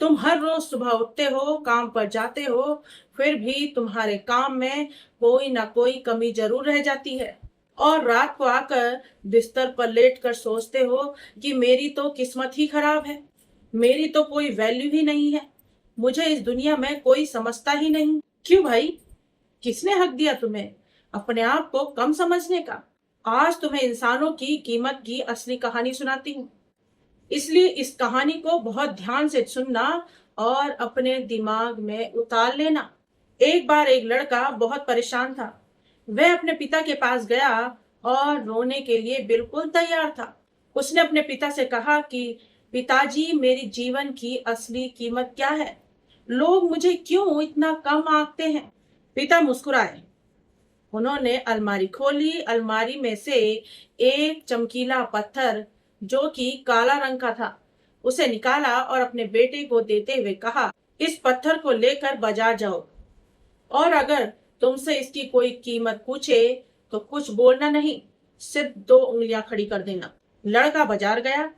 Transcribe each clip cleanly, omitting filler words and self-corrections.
तुम हर रोज सुबह उठते हो, काम पर जाते हो, फिर भी तुम्हारे काम में कोई ना कोई कमी जरूर रह जाती है। और रात को आकर बिस्तर पर लेटकर सोचते हो कि मेरी तो किस्मत ही खराब है, मेरी तो कोई वैल्यू ही नहीं है, मुझे इस दुनिया में कोई समझता ही नहीं। क्यों भाई? किसने हक दिया तुम्हें अपने आप को कम समझने का? आज तुम्हें इंसानों की कीमत की असली कहानी सुनाती हूँ। इसलिए इस कहानी को बहुत ध्यान से सुनना और अपने दिमाग में उतार लेना। एक बार एक लड़का बहुत परेशान था। वह अपने पिता के पास गया और रोने के लिए बिल्कुल तैयार था। उसने अपने पिता से कहा कि पिताजी, मेरी जीवन की असली कीमत क्या है? लोग मुझे क्यों इतना कम आंकते हैं? पिता मुस्कुराए। उन्होंने अलमारी खोली। अलमारी में से एक चमकीला पत्थर, जो कि काला रंग का था, उसे निकाला और अपने बेटे को देते हुए कहा, इस पत्थर को लेकर बाजार जाओ, और अगर तुमसे इसकी कोई कीमत पूछे तो कुछ बोलना नहीं, सिर्फ दो उंगलियां खड़ी कर देना। लड़का बाजार गया।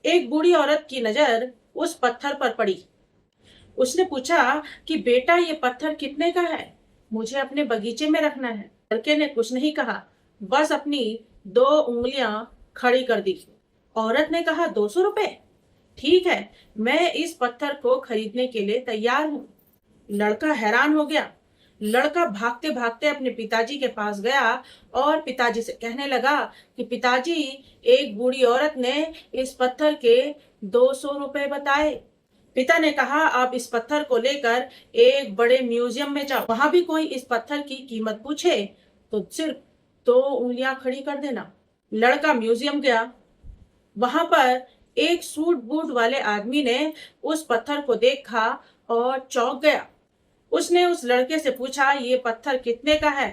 एक बूढ़ी औरत की नजर उस पत्थर पर पड़ी। उसने पूछा कि बेटा, ये पत्थर कितने का है? मुझे अपने बगीचे में रखना है। लड़के ने कुछ नहीं कहा, बस अपनी दो उंगलियां खड़ी कर दी। औरत ने कहा, 200 रुपए? ठीक है, मैं इस पत्थर को खरीदने के लिए तैयार हूँ। लड़का हैरान हो गया। लड़का भागते भागते अपने पिताजी के पास गया और पिताजी से कहने लगा कि पिताजी, एक बूढ़ी औरत ने इस पत्थर के 200 रुपए बताए। पिता ने कहा, आप इस पत्थर को लेकर एक बड़े म्यूजियम में जाओ, वहां भी कोई इस पत्थर की कीमत पूछे तो सिर्फ दो उंगलियां खड़ी कर देना। लड़का म्यूजियम गया। वहां पर एक सूट बूट वाले आदमी ने उस पत्थर को देखा और चौंक गया। उसने उस लड़के से पूछा, ये पत्थर कितने का है?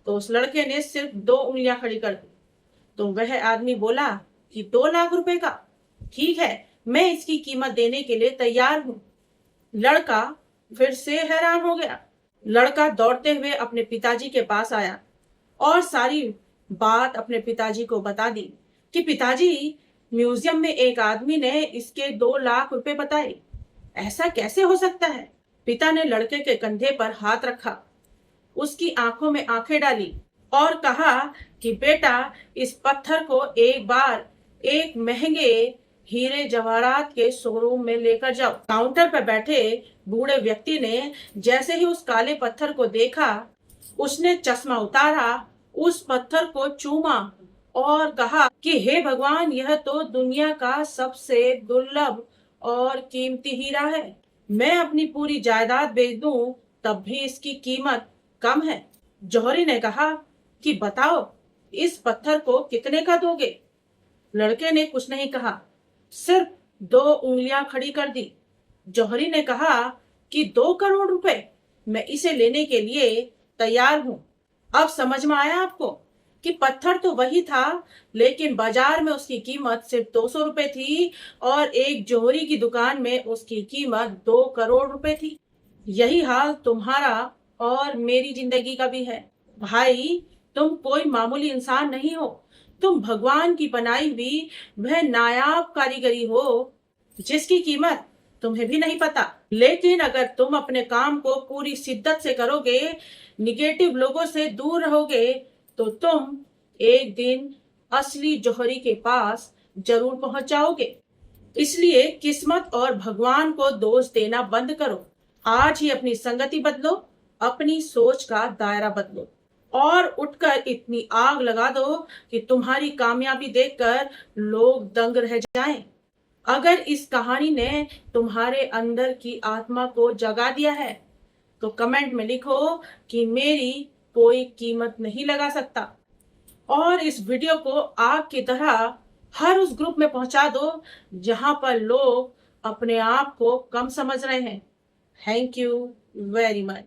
तो उस लड़के ने सिर्फ दो उंगलियां खड़ी कर दी। तो वह आदमी बोला कि 2 लाख रुपए का। ठीक है, मैं इसकी कीमत देने के लिए तैयार हूँ। लड़का फिर से हैरान हो गया। लड़का दौड़ते हुए अपने पिताजी के पास आया और सारी बात अपने पिताजी को बता दी कि पिताजी, म्यूजियम में एक आदमी ने इसके 2 लाख रुपए बताए। ऐसा कैसे हो सकता है? पिता ने लड़के के कंधे पर हाथ रखा, उसकी आंखों में आंखें डाली और कहा कि बेटा, इस पत्थर को एक बार एक महंगे हीरे जवाहरात के शोरूम में लेकर जाओ। काउंटर पर बैठे बूढ़े व्यक्ति ने जैसे ही उस काले पत्थर को देखा, उसने चश्मा उतारा, उस पत्थर को चूमा और कहा कि हे भगवान, यह तो दुनिया का सबसे दुर्लभ और कीमती हीरा है। मैं अपनी पूरी जायदाद बेच दूं तब भी इसकी कीमत कम है। जौहरी ने कहा कि बताओ, इस पत्थर को कितने का दोगे? लड़के ने कुछ नहीं कहा, सिर्फ दो उंगलियां खड़ी कर दी। जौहरी ने कहा कि 2 करोड़ रुपए, मैं इसे लेने के लिए तैयार हूं। अब समझ में आया आपको कि पत्थर तो वही था, लेकिन बाजार में उसकी कीमत सिर्फ 200 रुपए थी और एक जौहरी की दुकान में उसकी कीमत 2 करोड़ रुपए थी। यही हाल तुम्हारा और मेरी जिंदगी का भी है। भाई, तुम कोई मामूली इंसान नहीं हो, तुम भगवान की बनाई हुई वह नायाब कारीगरी हो जिसकी कीमत तुम्हें भी नहीं पता। लेकिन अगर तुम अपने काम को पूरी शिद्दत से करोगे, निगेटिव लोगों से दूर रहोगे, तो तुम एक दिन असली जौहरी के पास जरूर पहुंच जाओगे। इसलिए किस्मत और भगवान को दोष देना बंद करो। आज ही अपनी संगति बदलो, अपनी सोच का दायरा बदलो और उठकर इतनी आग लगा दो कि तुम्हारी कामयाबी देखकर लोग दंग रह जाएं। अगर इस कहानी ने तुम्हारे अंदर की आत्मा को जगा दिया है तो कमेंट में लिखो कि मेरी कोई कीमत नहीं लगा सकता, और इस वीडियो को आग की तरह हर उस ग्रुप में पहुंचा दो जहां पर लोग अपने आप को कम समझ रहे हैं। Thank you very much.